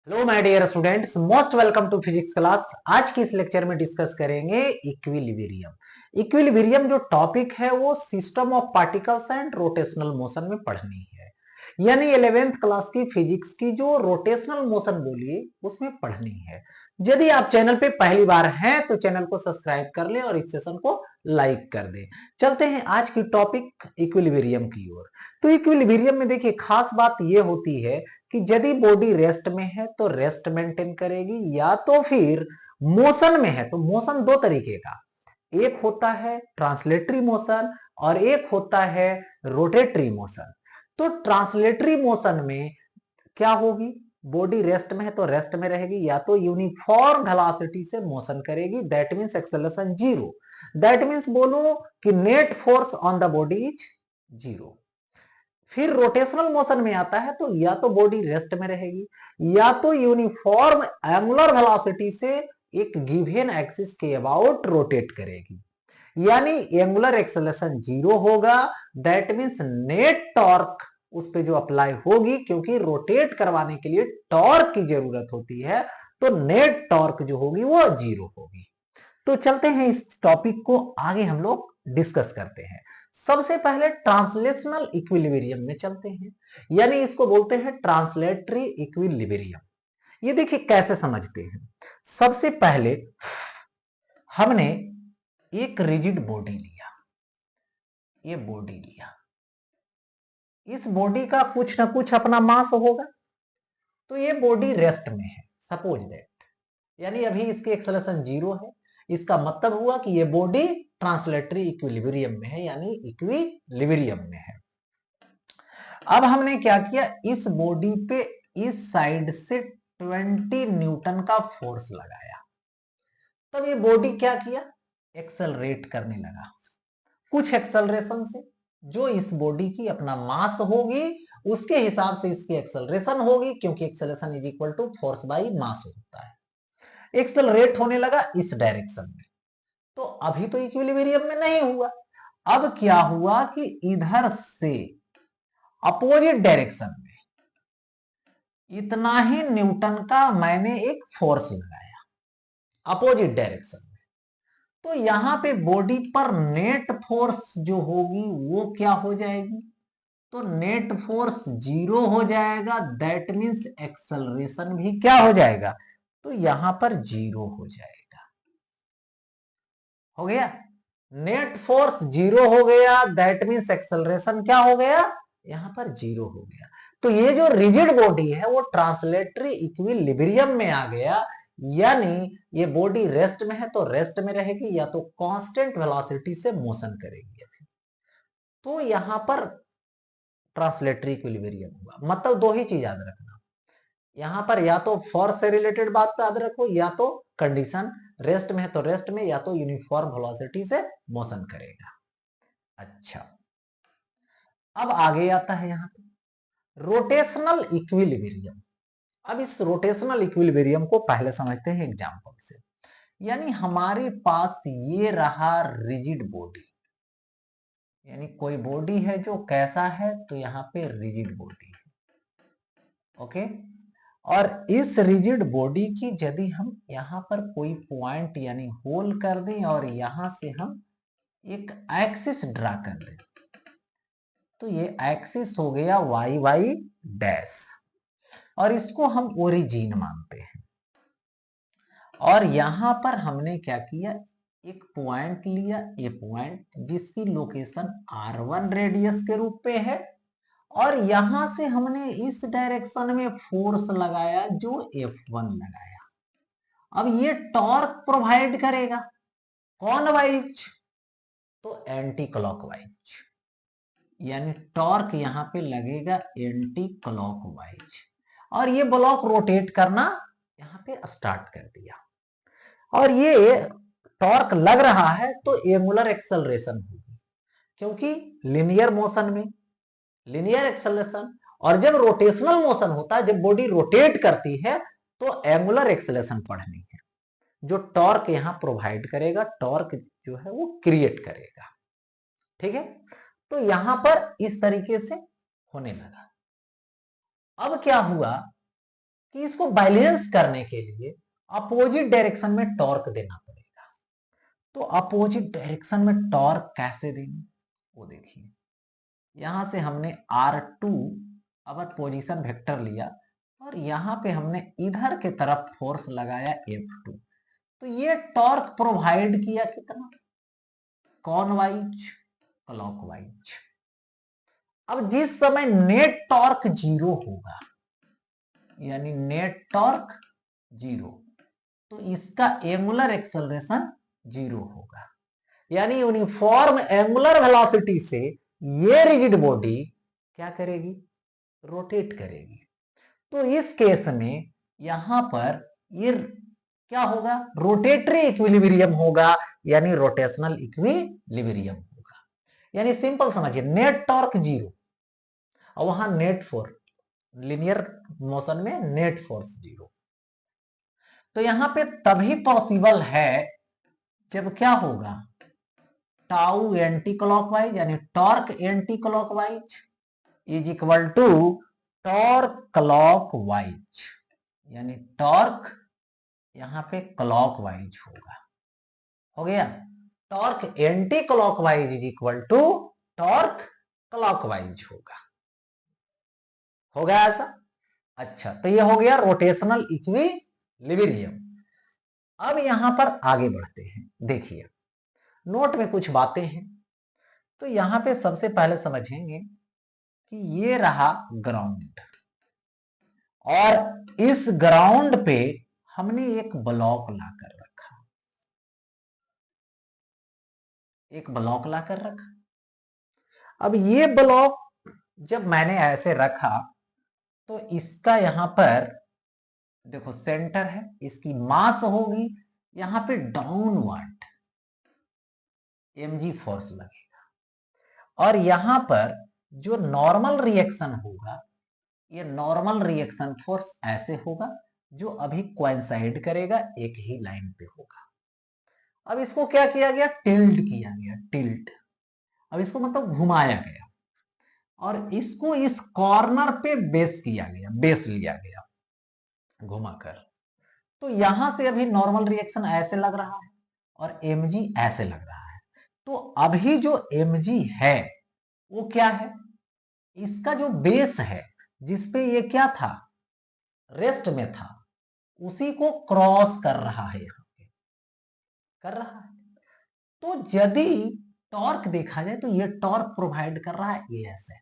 Hello my dear students, most welcome to physics class. आज की इस लेक्चर में डिस्कस करेंगे इक्विलिब्रियम। इक्विलिब्रियम जो टॉपिक है वो system of particles and rotational motion में पढ़नी है। यानी 11th क्लास की फिजिक्स की जो रोटेशनल मोशन बोलिए उसमें पढ़नी है। यदि आप चैनल पे पहली बार हैं तो चैनल को सब्सक्राइब कर ले और इस सेशन को लाइक कर दे। चलते हैं आज की टॉपिक इक्विलिब्रियम की ओर। तो इक्विलिब्रियम में देखिए खास बात यह होती है कि यदि बॉडी रेस्ट में है तो रेस्ट मेंटेन करेगी, या तो फिर मोशन में है तो मोशन दो तरीके का, एक होता है ट्रांसलेटरी मोशन और एक होता है रोटेटरी मोशन। तो ट्रांसलेटरी मोशन में क्या होगी, बॉडी रेस्ट में है तो रेस्ट में रहेगी, या तो यूनिफॉर्म वेलोसिटी से मोशन करेगी, that means acceleration zero. That means बोलो कि net force on the body is zero. फिर रोटेशनल मोशन में आता है तो या तो बॉडी रेस्ट में रहेगी, या तो यूनिफॉर्म एंगुलर वेलोसिटी से एक गिवन एक्सिस के अबाउट रोटेट करेगी। यानी एंगुलर एक्सेलरेशन जीरो होगा, दैट मींस नेट टॉर्क उस पे जो अप्लाई होगी, क्योंकि रोटेट करवाने के लिए टॉर्क की जरूरत होती है, तो नेट टॉर्क जो होगी वो जीरो होगी। तो चलते हैं इस टॉपिक को आगे हम लोग डिस्कस करते हैं। सबसे पहले ट्रांसलेशनल इक्विलिब्रियम में चलते हैं, यानी इसको बोलते हैं ट्रांसलेटरी इक्विलिब्रियम। ये देखिए कैसे समझते हैं। सबसे पहले हमने एक रिजिड बॉडी लिया, ये बॉडी लिया, इस बॉडी का कुछ ना कुछ अपना मास होगा, तो ये बॉडी रेस्ट में है सपोज दैट, यानी अभी इसकी एक्सेलरेशन जीरो है। इसका मतलब हुआ कि ये बॉडी ट्रांसलेटरी इक्विलिब्रियम में है, यानी इक्विलिब्रियम में है। अब हमने क्या किया, इस बॉडी पे इस साइड से 20 न्यूटन का फोर्स लगाया। तब ये बॉडी क्या किया, एक्सेलरेट करने लगा कुछ एक्सेलरेशन से, जो इस बॉडी की अपना मास होगी उसके हिसाब से इसकी एक्सेलरेशन होगी, क्योंकि acceleration is equal to force by mass होता है। एक्सेलरेट होने लगा इस डायरेक्शन में, तो अभी तो इक्विलिब्रियम में नहीं हुआ। अब क्या हुआ कि इधर से अपोजिट डायरेक्शन में इतना ही न्यूटन का मैंने एक फोर्स लगाया अपोजिट डायरेक्शन में, तो यहां पे बॉडी पर नेट फोर्स जो होगी वो क्या हो जाएगी, तो नेट फोर्स जीरो हो जाएगा। दैट मींस एक्सेलरेशन भी क्या हो जाएगा, तो यहां पर जीरो हो जाएगा। हो गया, नेट फोर्स जीरो हो गया, दैट मींस एक्सेलरेशन क्या हो गया, यहां पर जीरो हो गया। तो ये जो रिजिड बॉडी है वो ट्रांसलेटरी इक्विलिब्रियम में आ गया, यानी ये बॉडी रेस्ट में है तो रेस्ट में रहेगी, या तो कांस्टेंट वेलोसिटी से मोशन करेगी। तो यहां पर ट्रांसलेटरी इक्विलिब्रियम हुआ। मतलब दो ही चीज याद रखना, यहां पर या तो फोर्स से रिलेटेड बात याद रखो, या तो कंडीशन रेस्ट में है तो रेस्ट में, या तो यूनिफॉर्म वेलोसिटी से मोशन करेगा। अच्छा, अब आगे आता है यहां पे रोटेशनल इक्विलिब्रियम। अब इस रोटेशनल इक्विलिब्रियम को पहले समझते हैं एग्जांपल से। यानी हमारे पास ये रहा रिजिड बॉडी, यानी कोई बॉडी है जो कैसा है, तो यहाँ पे रिजिड बॉडी है। ओके, और इस रिजिड बॉडी की यदि हम यहाँ पर कोई पॉइंट यानी होल कर दें और यहां से हम एक एक्सिस ड्रा कर दें, तो ये एक्सिस हो गया वाई वाई डैश, और इसको हम ओरिजिन मानते हैं। और यहां पर हमने क्या किया, एक पॉइंट लिया, ये पॉइंट जिसकी लोकेशन R1 रेडियस के रूप में है, और यहां से हमने इस डायरेक्शन में फोर्स लगाया जो F1 लगाया। अब ये टॉर्क प्रोवाइड करेगा कौन वाइज, तो एंटी क्लॉकवाइज, यानी टॉर्क यहां पे लगेगा एंटी क्लॉकवाइज, और ये ब्लॉक रोटेट करना यहां पे स्टार्ट कर दिया। और ये टॉर्क लग रहा है तो एंगुलर एक्सेलरेशन होगी, क्योंकि लिनियर मोशन में लिनियर एक्सेलरेशन, और जब रोटेशनल मोशन होता है, जब बॉडी रोटेट करती है, तो एंगुलर एक्सेलरेशन पढ़नी है, जो टॉर्क यहां प्रोवाइड करेगा, टॉर्क जो है वो क्रिएट करेगा। ठीक है, तो यहां पर इस तरीके से होने लगा। अब क्या हुआ कि इसको बैलेंस करने के लिए अपोजिट डायरेक्शन में टॉर्क देना पड़ेगा। तो अपोजिट डायरेक्शन में टॉर्क कैसे देंगे वो देखिए, यहां से हमने R2 अवर पोजीशन वेक्टर लिया और यहां पे हमने इधर के तरफ फोर्स लगाया F2, तो ये टॉर्क प्रोवाइड किया कितना, कॉनवाइज क्लॉकवाइज। अब जिस समय नेट टॉर्क जीरो होगा, यानी नेट टॉर्क जीरो, तो इसका एंगुलर एक्सेलरेशन जीरो होगा, यानी यूनिफॉर्म एंगुलर वेलोसिटी से ये रिजिड बॉडी क्या करेगी, रोटेट करेगी। तो इस केस में यहां पर ये क्या होगा, रोटेटरी इक्विलिब्रियम होगा, यानी रोटेशनल इक्विलिब्रियम होगा। यानी सिंपल समझिए, नेट टॉर्क जीरो और वहां नेट फोर्स, लिनियर मोशन में नेट फोर्स जीरो। तो यहां पे तभी पॉसिबल है जब क्या होगा, टाउ एंटी क्लॉकवाइज, यानी torque anti clockwise is equal to torque clockwise, यानी टॉर्क यहां पे क्लॉकवाइज होगा। हो गया, torque anti clockwise is equal to torque clockwise होगा ऐसा। अच्छा, तो ये हो गया रोटेशनल इक्विलिब्रियम। अब यहां पर आगे बढ़ते हैं, देखिए नोट में कुछ बातें हैं। तो यहां पे सबसे पहले समझेंगे कि ये रहा ग्राउंड, और इस ग्राउंड पे हमने एक ब्लॉक लाकर रखा, एक ब्लॉक लाकर रखा। अब ये ब्लॉक जब मैंने ऐसे रखा तो इसका यहां पर देखो सेंटर है, इसकी मास होगी यहां पे डाउनवर्ड mg फोर्स लगेगा, और यहां पर जो नॉर्मल रिएक्शन होगा, ये नॉर्मल रिएक्शन फोर्स ऐसे होगा जो अभी कोइंसाइड करेगा, एक ही लाइन पे होगा। अब इसको क्या किया गया, टिल्ट किया गया, टिल्ट। अब इसको मतलब घुमाया गया और इसको इस कॉर्नर पे बेस किया गया, बेस लिया गया घुमाकर। तो यहां से अभी नॉर्मल रिएक्शन ऐसे लग रहा है और mg ऐसे लग रहा है। तो अभी जो mg है वो क्या है, इसका जो बेस है जिसपे ये क्या था, रेस्ट में था, उसी को क्रॉस कर रहा है, यहां पे कर रहा है। तो यदि टॉर्क देखा जाए तो ये टॉर्क प्रोवाइड कर रहा है ये ऐसे,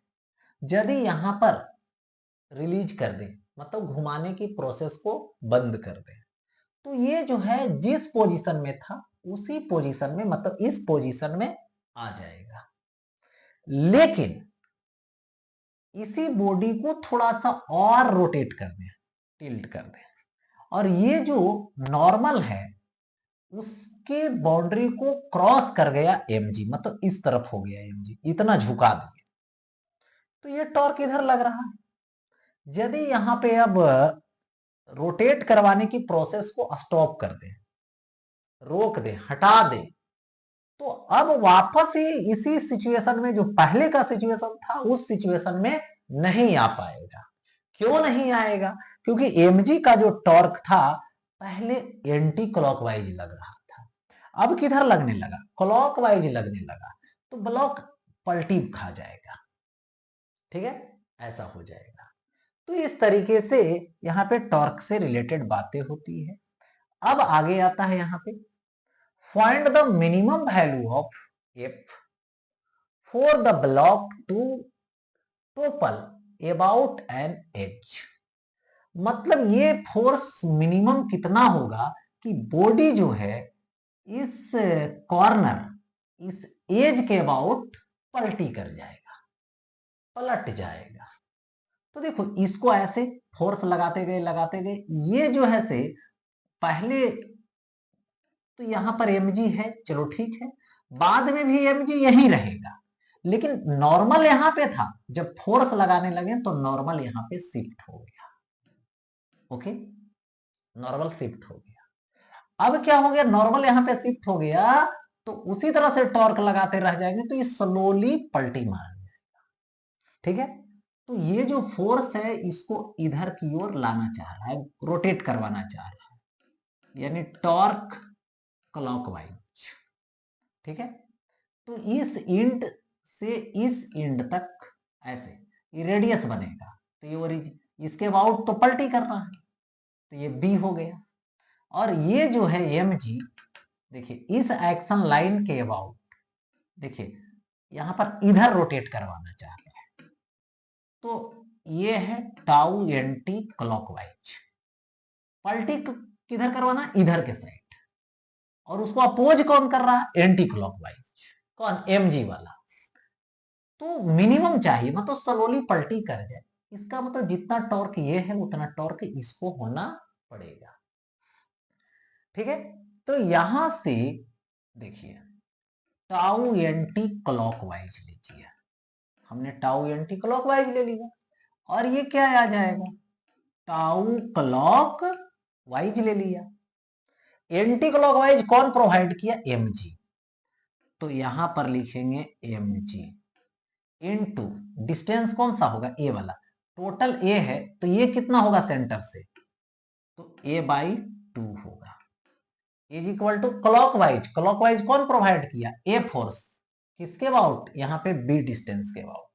यदि यहां पर रिलीज कर दे, मतलब घुमाने की प्रोसेस को बंद कर दे, तो ये जो है जिस पोजीशन में था उसी पोजीशन में, मतलब इस पोजीशन में आ जाएगा। लेकिन इसी बॉडी को थोड़ा सा और रोटेट कर दें, टिल्ट कर दें, और ये जो नॉर्मल है उसके बाउंड्री को क्रॉस कर गया mg, मतलब इस तरफ हो गया mg, इतना झुका दिया, तो ये टॉर्क इधर लग रहा है। यदि यहां पे अब रोटेट करवाने की प्रोसेस को स्टॉप कर दे, रोक दे, हटा दे, तो अब वापस ही इसी सिचुएशन में, जो पहले का सिचुएशन था उस सिचुएशन में नहीं आ पाएगा। क्यों नहीं आएगा, क्योंकि mg का जो टॉर्क था पहले एंटी क्लॉकवाइज लग रहा था, अब किधर लगने लगा, क्लॉकवाइज लगने लगा, तो ब्लॉक पलटी खा जाएगा। ठीक है, ऐसा हो जाएगा। तो इस तरीके से यहां पे टॉर्क से रिलेटेड बातें होती है। अब आगे आता है यहां पे, find the minimum value of F for the block to topple about an edge. मतलब ये फोर्स मिनिमम कितना होगा कि बॉडी जो है इस कॉर्नर, इस एज के अबाउट पलटी कर जाएगा, पलट जाएगा। तो देखो इसको ऐसे फोर्स लगाते गए, ये जो है से पहले तो यहां पर mg है, चलो ठीक है, बाद में भी mg यही रहेगा, लेकिन नॉर्मल यहां पे था, जब फोर्स लगाने लगे तो नॉर्मल यहां पे शिफ्ट हो गया। ओके, नॉर्मल शिफ्ट हो गया। अब क्या हो गया, नॉर्मल यहां पे शिफ्ट हो गया तो उसी तरह से टॉर्क लगाते रह जाएंगे तो ये स्लोली पलटी मार जाएगा। ठीक है, तो ये जो फोर्स है इसको इधर की ओर लाना चाह रहा है, रोटेट करवाना चाह रहा है, यानी टॉर्क क्लॉकवाइज। ठीक है, तो इस इंड से इस इंड तक ऐसे ये रेडियस बनेगा, तो ये ओरिजिन, इसके अबाउट तो पलटी करना है, तो ये बी हो गया। और ये जो है एम जी, देखिए इस एक्शन लाइन के अबाउट, देखिए यहां पर इधर रोटेट करवाना चाहते हैं, तो ये है टाउ एन टी क्लॉकवाइज। पलटी किधर करवाना, इधर के साइड, और उसको अपोज कौन कर रहा है, एंटी क्लॉकवाइज, कौन, एम जी वाला। तो मिनिमम चाहिए, मतलब स्लोली पलटी कर जाए, इसका मतलब जितना टॉर्क ये है उतना टॉर्क इसको होना पड़ेगा। ठीक है, तो यहां से देखिए टाउ एंटी क्लॉकवाइज लीजिए, हमने टाउ एंटी क्लॉकवाइज ले लिया, और ये क्या आ जाएगा, टाउ क्लॉक वाइज ले लिया। एंटी क्लॉकवाइज कौन प्रोवाइड किया, एम जी, तो यहां पर लिखेंगे एम जी इनटू डिस्टेंस कौन सा होगा, ए वाला, टोटल ए है तो ये कितना होगा सेंटर से, तो ए बाई 2 होगा, is equal to clockwise, clockwise कौन प्रोवाइड किया, ए फोर्स, किसके अबाउट, यहां पे बी डिस्टेंस के अबाउट,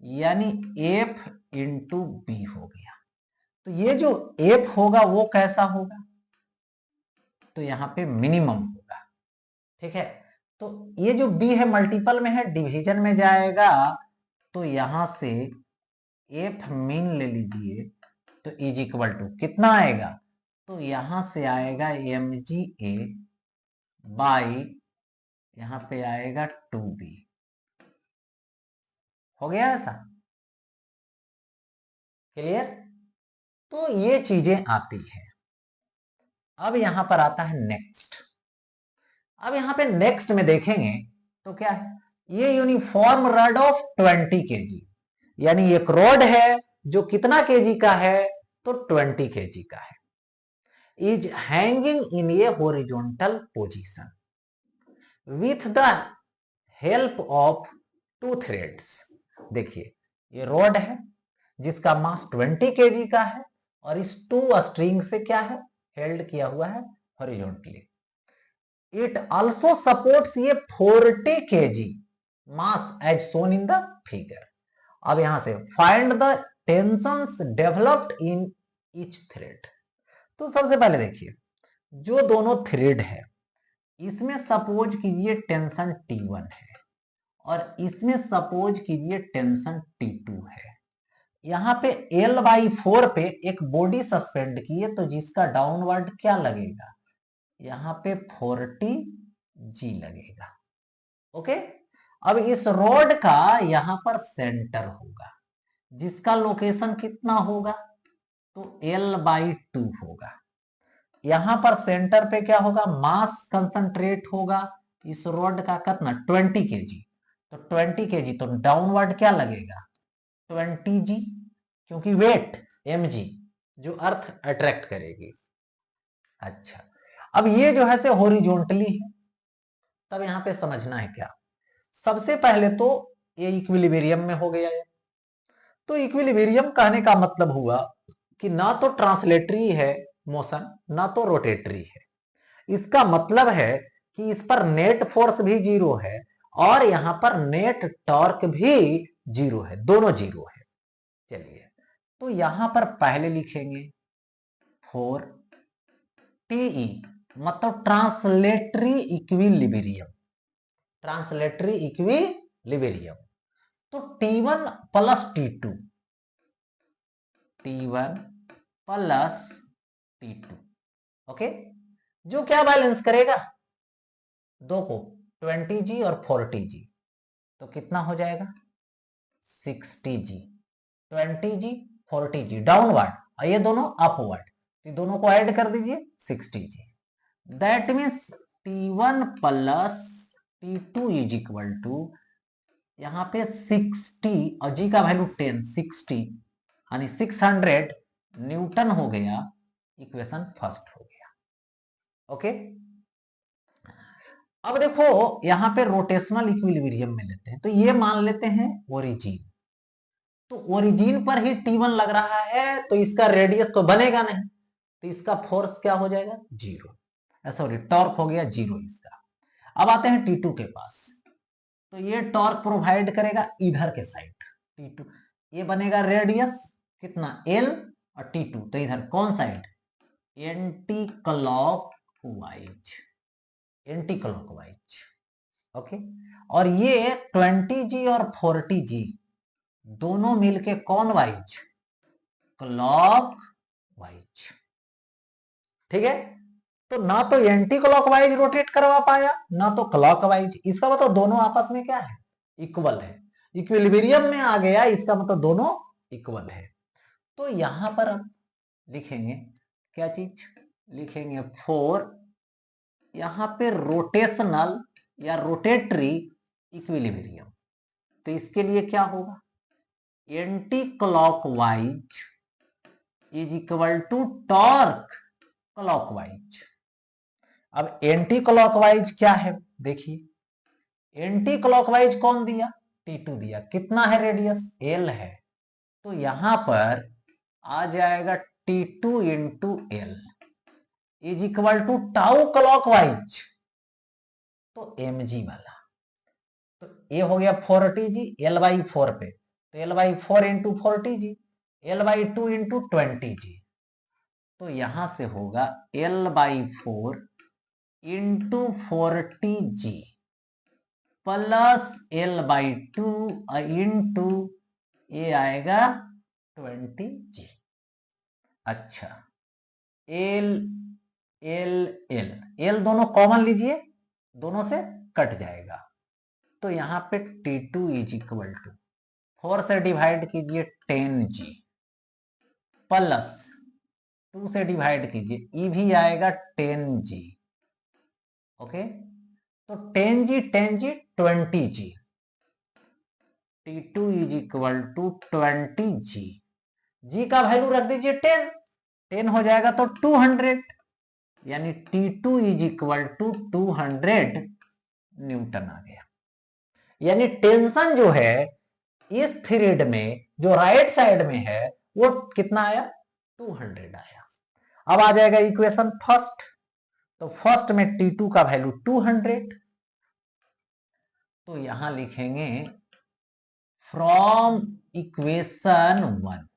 यानी एफ इंटू बी हो गया। तो ये जो एफ होगा वो कैसा होगा, तो यहां पे मिनिमम होगा। ठीक है, तो ये जो बी है मल्टीपल में है, डिवीजन में जाएगा, तो यहां से एफ मीन ले लीजिए, तो इज इक्वल टू कितना आएगा, तो यहां से आएगा एम जी ए बाई, यहां पे आएगा 2b। हो गया ऐसा, क्लियर। तो ये चीजें आती है। अब यहां पर आता है नेक्स्ट। अब यहां पे नेक्स्ट में देखेंगे तो क्या है, ये यूनिफॉर्म रड ऑफ 20 केजी, यानी एक रॉड है जो कितना केजी का है, तो 20 केजी का है, is hanging in A horizontal position with the help of 2 threads. देखिए ये रॉड है जिसका मास 20 केजी का है, और इस 2 स्ट्रिंग से क्या है, हेल्ड किया हुआ है हॉरिजॉन्टली। इट आल्सो सपोर्ट्स ये 40 KG mass as shown in the figure. अब यहां से find the tensions developed in each thread. तो सबसे पहले देखिए जो दोनों थ्रेड है, इसमें सपोज कीजिए टेंशन T1 है, और इसमें सपोज कीजिए टेंशन T2 है। यहां पे L/4 पे एक बॉडी सस्पेंड की है, तो जिसका डाउनवर्ड क्या लगेगा, यहां पे 40 G लगेगा। ओके, अब इस रॉड का यहां पर सेंटर होगा, जिसका लोकेशन कितना होगा, तो L/2 होगा। यहां पर सेंटर पे क्या होगा, मास कंसंट्रेट होगा इस रॉड का कितना, 20 केजी, तो 20 केजी, तो डाउनवर्ड क्या लगेगा, 20 जी, क्योंकि वेट mg जो अर्थ अट्रैक्ट करेगी। अच्छा, अब ये जो है से हॉरिजॉन्टली है, तब यहां पे समझना है क्या, सबसे पहले तो ये इक्विलिब्रियम में हो गया है। तो इक्विलिब्रियम कहने का मतलब हुआ कि ना तो ट्रांसलेटरी है मोशन, ना तो रोटेटरी है। इसका मतलब है कि इस पर नेट फोर्स भी 0 है, और यहां पर नेट टॉर्क भी 0 है, दोनों 0 है। चलिए, तो यहां पर पहले लिखेंगे फॉर टीई, मतलब ट्रांसलेटरी इक्विलिब्रियम, ट्रांसलेटरी इक्विलिब्रियम, तो T1 plus T2, T1 plus T2, okay, जो क्या बैलेंस करेगा, दो को, 20G और 40G, तो कितना हो जाएगा 60G, 20G 40G डाउनवर्ड, और ये दोनों अपवर्ड, तो दोनों को ऐड कर दीजिए 60G। That means T1 plus T2 is equal to, यहां पे 60 और G का वैल्यू 10, 60 यानी 600 न्यूटन हो गया, इक्वेशन फर्स्ट हो गया। ओके, अब देखो यहां पे रोटेशनल इक्विलिब्रियम में लेते हैं, तो ये मान लेते हैं ओरिजिन, तो ओरिजिन पर ही T1 लग रहा है तो इसका रेडियस तो बनेगा नहीं, तो इसका फोर्स क्या हो जाएगा, जीरो, सॉरी टॉर्क हो गया जीरो इसका। अब आते हैं T2 के पास, तो ये टॉर्क प्रोवाइड करेगा इधर के साइड T2, ये बनेगा रेडियस कितना L और T2, तो इधर कौन side, anti clockwise, anti clockwise, okay. और ये 20G और 40G दोनों मिलके कौन वाइज, क्लॉक वाइज, ठीक है। तो ना तो एंटी क्लॉकवाइज रोटेट करवा पाया ना तो क्लॉकवाइज, इसका मतलब दोनों आपस में क्या है, इक्वल है, इक्विलिब्रियम में आ गया, इसका मतलब दोनों इक्वल है। तो यहां पर अब लिखेंगे क्या चीज, लिखेंगे फोर, यहां पे रोटेशनल या रोटेटरी इक्विलिब्रियम, तो इसके लिए क्या होगा, anti clockwise is equal to torque clockwise. अब एंटी क्लॉकवाइज क्या है, देखिए एंटी क्लॉकवाइज कौन दिया, T2 दिया, कितना है रेडियस, L है, तो यहां पर आ जाएगा T2 into L is equal to tau clockwise, तो mg वाला, तो ये हो गया 40G L/4 पे, तो L/4 into 40G, L/2 into 20G, तो यहां से होगा L/4 into 40G plus L/2 into ये आएगा 20G। अच्छा L L L L दोनों कॉमन लीजिए, दोनों से कट जाएगा, तो यहां पे T2 इज इक्वल टू 4 से डिवाइड कीजिए 10G प्लस 2 से डिवाइड कीजिए, ई भी आएगा 10G, ओके। तो 10G 10G 20G, T2 is equal to 20G, G का वैल्यू रख दीजिए 10, 10 हो जाएगा तो 200, यानी T2 is equal to 200 newton आ गया। यानी टेंशन जो है इस थ्रेड में जो राइट साइड में है वो कितना आया, 200 आया। अब आ जाएगा इक्वेशन फर्स्ट, तो फर्स्ट में T2 का वैल्यू 200, तो यहां लिखेंगे फ्रॉम इक्वेशन 1,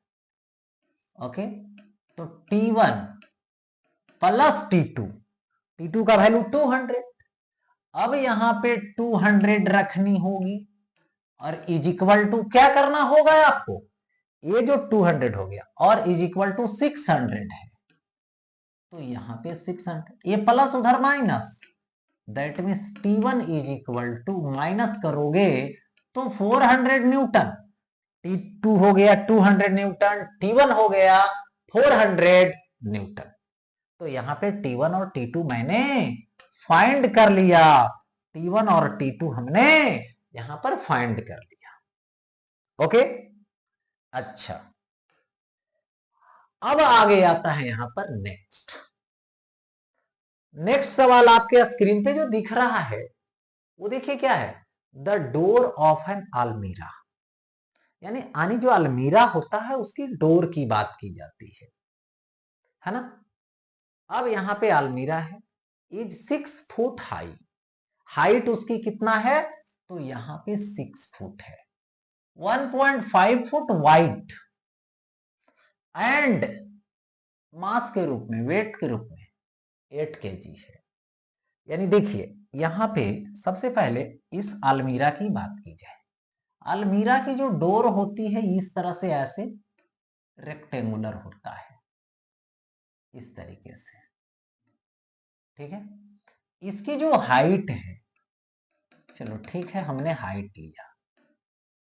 ओके। तो T1 प्लस T2 का वैल्यू 200, अब यहां पे 200 रखनी होगी और इज इक्वल टू क्या करना होगा आपको, ये जो 200 हो गया और इज इक्वल टू 600 है, तो यहां पे 600, ये प्लस उधर minus, that means T1 is equal to minus करोगे तो 400 न्यूटन, T2 हो गया 200 न्यूटन, T1 हो गया 400 न्यूटन, तो यहां पे T1 और T2 मैंने फाइंड कर लिया, T1 और T2 हमने यहां पर फाइंड कर लिया, ओके। अच्छा अब आगे आता है यहां पर नेक्स्ट सवाल आपके स्क्रीन पे जो दिख रहा है वो देखिए क्या है, द डोर ऑफ एन अलमीरा, यानी आनी जो अलमीरा होता है उसकी डोर की बात की जाती है ना। अब यहां पे अलमीरा है, इज 6 फुट हाई, हाइट उसकी कितना है, तो यहां पे 6 फुट है, 1.5 फुट वाइड एंड मास के रूप में, वेट के रूप में 8 kg है। यानी देखिए यहां पे सबसे पहले इस अलमीरा की बात की जाए, अलमीरा की जो डोर होती है इस तरह से ऐसे रेक्टेंगुलर होता है, इस तरीके से, ठीक है। इसकी जो हाइट है, चलो ठीक है हमने हाइट लिया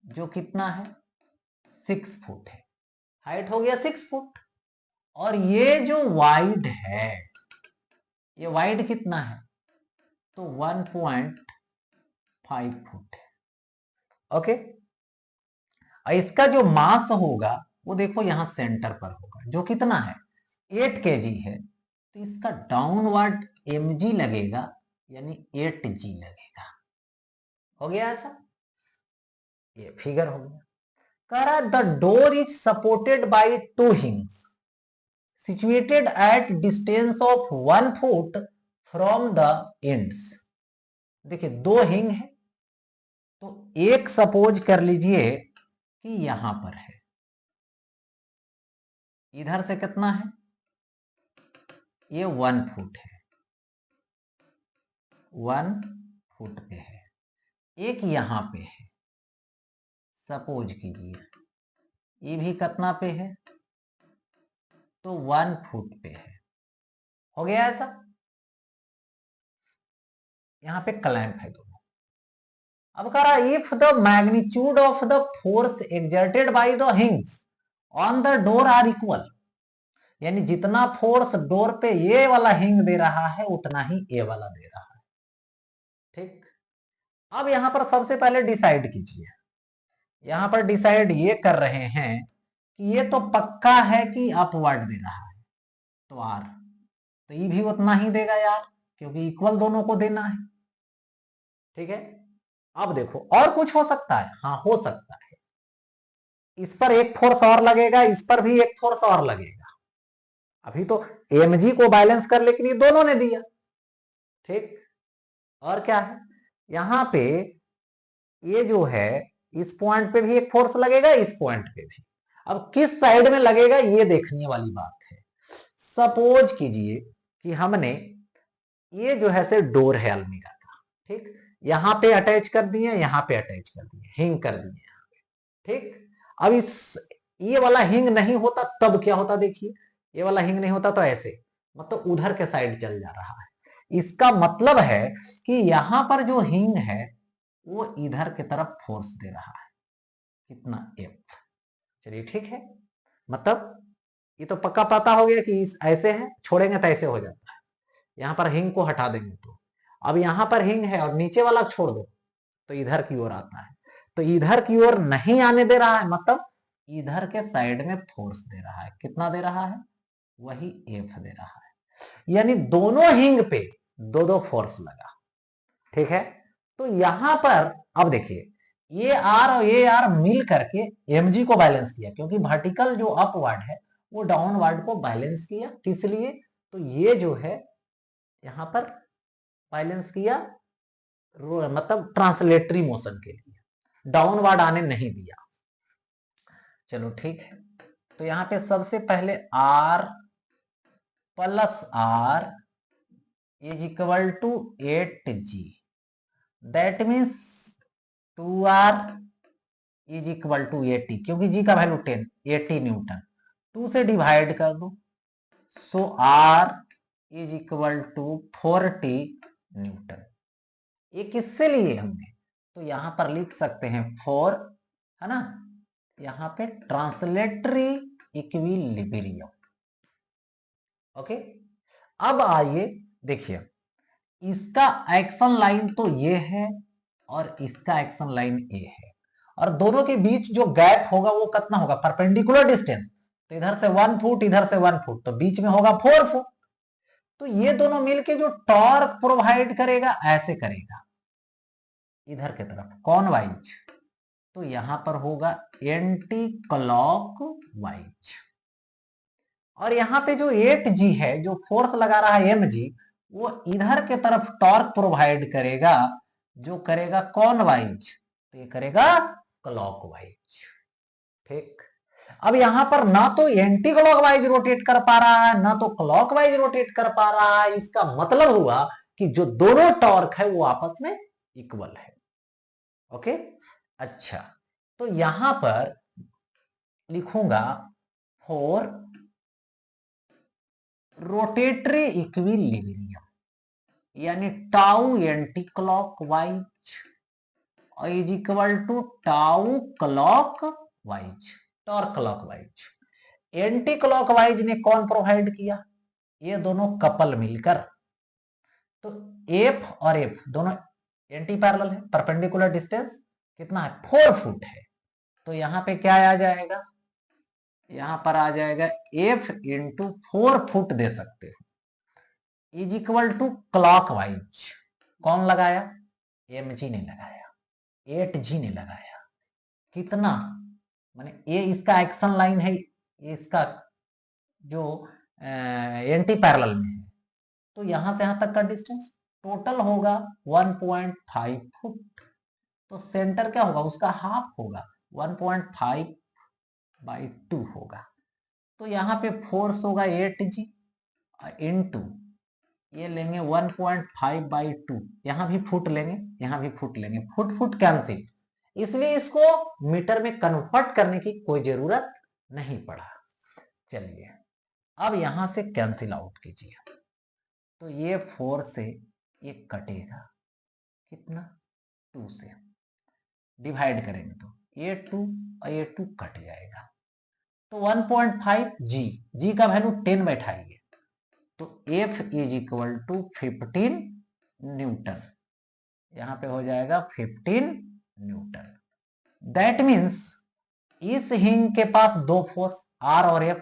जो कितना है 6 फुट है, हाइट हो गया 6 फुट, और ये जो वाइड है, ये वाइड कितना है, तो 1.5 फुट है, ओके। इसका जो मास होगा वो देखो यहां सेंटर पर होगा, जो कितना है 8 kg है, तो इसका डाउनवर्ड mg लगेगा, यानी 8g लगेगा, हो गया ऐसा, ये फिगर हो गया। कह रहा the door is supported by two हिंग्स situated at distance of 1 foot from the ends। देखिए दो हिंग है, तो एक सपोज कर लीजिए कि यहां पर है, इधर से कितना है, ये 1 फुट है, 1 फुट पे है, एक यहां पे है, सपोज कीजिए ये भी कितना पे है, तो 1 फुट पे है। हो गया ऐसा, यहां पे क्लैंप है दोनों। अब कह रहा if the magnitude of the force exerted by the hinges on the door are equal, यानी जितना फोर्स डोर पे ये वाला हिंग दे रहा है उतना ही ये वाला दे रहा है। ठीक, अब यहां पर सबसे पहले डिसाइड कीजिए, यहां पर डिसाइड ये कर रहे हैं कि ये तो पक्का है कि अपवर्ड दे रहा है, तो आर, तो ये भी उतना ही देगा यार, क्योंकि इक्वल दोनों को देना है। ठीक है, अब देखो और कुछ हो सकता है, हाँ हो सकता है, इस पर एक फोर्स और लगेगा, इस पर भी एक फोर्स और लगेगा। अभी तो एमजी को बैलेंस कर, लेकिन ये दोनों ने दिया। ठीक, और क्या है, यहां पे ये जो है इस पॉइंट पे भी एक फोर्स लगेगा, इस पॉइंट पे भी। अब किस साइड में लगेगा ये देखने वाली बात है। सपोज कीजिए कि हमने ये जो है से डोर है अलमीरा का, ठीक, यहां पे अटैच कर दिए, यहां पे अटैच कर दिए, हिंग कर दिए यहां पे। ठीक, अब इस ये वाला हिंग नहीं होता तब क्या होता, देखिए ये वाला हिंग नहीं होता तो ऐसे, मतलब उधर के साइड चल जा रहा है। इसका मतलब है कि यहां पर जो हिंग है वो इधर की तरफ फोर्स दे रहा है, कितना, एफ। चलिए ठीक है, मतलब ये तो पक्का पता हो गया कि इस ऐसे है, छोड़ेंगे तो ऐसे हो जाता है, यहां पर हिंग को हटा देंगे तो। अब यहां पर हिंग है और नीचे वाला छोड़ दो तो इधर की ओर आता है, तो इधर की ओर नहीं आने दे रहा है, मतलब इधर के साइड में फोर्स दे रहा है, कितना दे रहा है, वही एफ दे रहा है, यानी दोनों हिंग पे दो दो फोर्स लगा। ठीक है, तो यहां पर अब देखिए ये आर और ये आर मिल करके एमजी को बैलेंस किया, क्योंकि वर्टिकल जो अपवर्ड है वो डाउनवर्ड को बैलेंस किया, किस लिए, तो ये जो है यहां पर बैलेंस किया, मतलब ट्रांसलेटरी मोशन के लिए, डाउनवर्ड आने नहीं दिया। चलो ठीक है, तो यहां पे सबसे पहले R plus R is equal to 8G, that means 2R is equal to 80, क्योंकि जी का वैल्यू 10, 80 न्यूटन, 2 से डिवाइड कर दो, so R is equal to 40 newton. ये किससे लिए हमने, तो यहां पर लिख सकते हैं 4, है ना, यहां पे ट्रांसलेटरी इक्विलिब्रियम। ओके, अब आइए देखिए, इसका एक्शन लाइन तो ये है और इसका एक्शन लाइन ये है, और दोनों के बीच जो गैप होगा वो कितना होगा, परपेंडिकुलर डिस्टेंस, तो इधर से 1 फुट, इधर से 1 फुट, तो बीच में होगा 4 फुट। तो ये दोनों मिलके जो टॉर्क प्रोवाइड करेगा ऐसे करेगा, इधर की तरफ कौन वाइज, तो यहां पर होगा एंटी क्लॉक वाइज। और यहाँ पे जो 8G है, जो फोर्स लगा रहा है mg, वो इधर के तरफ टॉर्क प्रोवाइड करेगा, जो करेगा कौन वाइज, तो ये करेगा क्लॉक वाइज। ठीक, अब यहां पर ना तो एंटी क्लॉक वाइज रोटेट कर पा रहा है, ना तो क्लॉक वाइज रोटेट कर पा रहा है, इसका मतलब हुआ कि जो दोनों टॉर्क है वो आपस में इक्वल है। ओके, अच्छा, तो यहां पर लिखूंगा फॉर रोटेटरी इक्विलिब्रियम, यानी tau anti clockwise is equal to tau clockwise, torque clockwise. Anti clockwise ने कौन प्रोवाइड किया, ये दोनों कपल मिलकर, तो एफ और एफ दोनों एंटी पैरेलल है, परपेंडिकुलर डिस्टेंस कितना है, 4 फुट है, तो यहां पे क्या आ जाएगा, यहां पर आ जाएगा एफ इंटू 4 फुट दे सकते हो, is equal to clockwise, कौन लगाया, mg ने लगाया, 8G ने लगाया, कितना माने ये इसका एक्शन लाइन है, ये इसका जो एंटी पैरेलल में है, तो यहां से यहां तक का डिस्टेंस टोटल होगा 1.5 फुट। तो सेंटर क्या होगा, उसका हाफ होगा, 1.5/2 होगा। तो यहाँ पे फोर्स होगा 8G इंटू ये लेंगे 1.5/2, यहां भी फुट लेंगे, यहां भी फुट लेंगे, फुट फुट कैंसिल, इसलिए इसको मीटर में कन्वर्ट करने की कोई जरूरत नहीं पड़ा। चलिए अब यहां से कैंसिल आउट कीजिए, तो ये 4 से ये कटेगा, कितना, 2 से डिवाइड करेंगे तो ये 2 और ये 2 कट जाएगा, तो 1.5 जी का वैल्यू 10 बैठाइए, तो F is equal to 15 newton, यहां पे हो जाएगा 15 न्यूटन। दैट मीन्स इस हिंग के पास दो फोर्स R और F,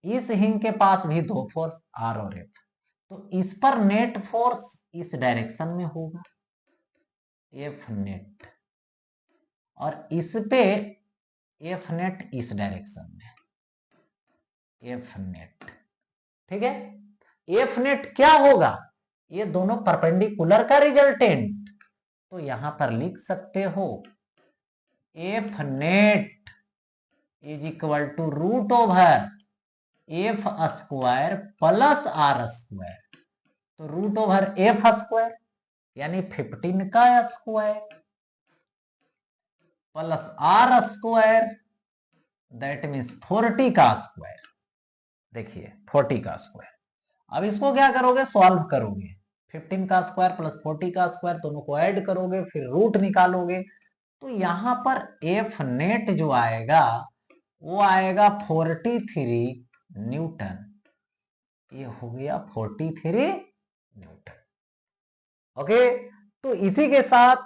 इस हिंग के पास भी दो फोर्स R और F, तो इस पर नेट फोर्स इस डायरेक्शन में होगा F नेट, और इस पे F नेट इस डायरेक्शन में F नेट, ठीक है। F नेट क्या होगा, ये दोनों परपेंडिकुलर का रिजल्टेंट, तो यहां पर लिख सकते हो F net is equal to root over F square plus R square, तो रूट ओवर F स्क्वायर यानी 15 का square plus R square, that means 40 का स्क्वायर। देखिए 40 का स्क्वायर, अब इसको क्या करोगे, सॉल्व करोगे, 15 का स्क्वायर प्लस 40 का स्क्वायर दोनों को ऐड करोगे, फिर रूट निकालोगे, तो यहां पर F नेट जो आएगा वो आएगा 43 न्यूटन, ये हो गया 43 न्यूटन। ओके, तो इसी के साथ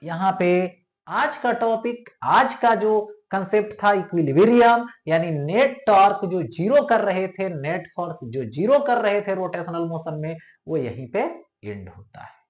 यहां पे आज का टॉपिक, आज का जो कंसेप्ट था इक्विलिब्रियम, यानी नेट टॉर्क जो जीरो कर रहे थे, नेट फोर्स जो जीरो कर रहे थे रोटेशनल मोशन में, वो यहीं पे एंड होता है।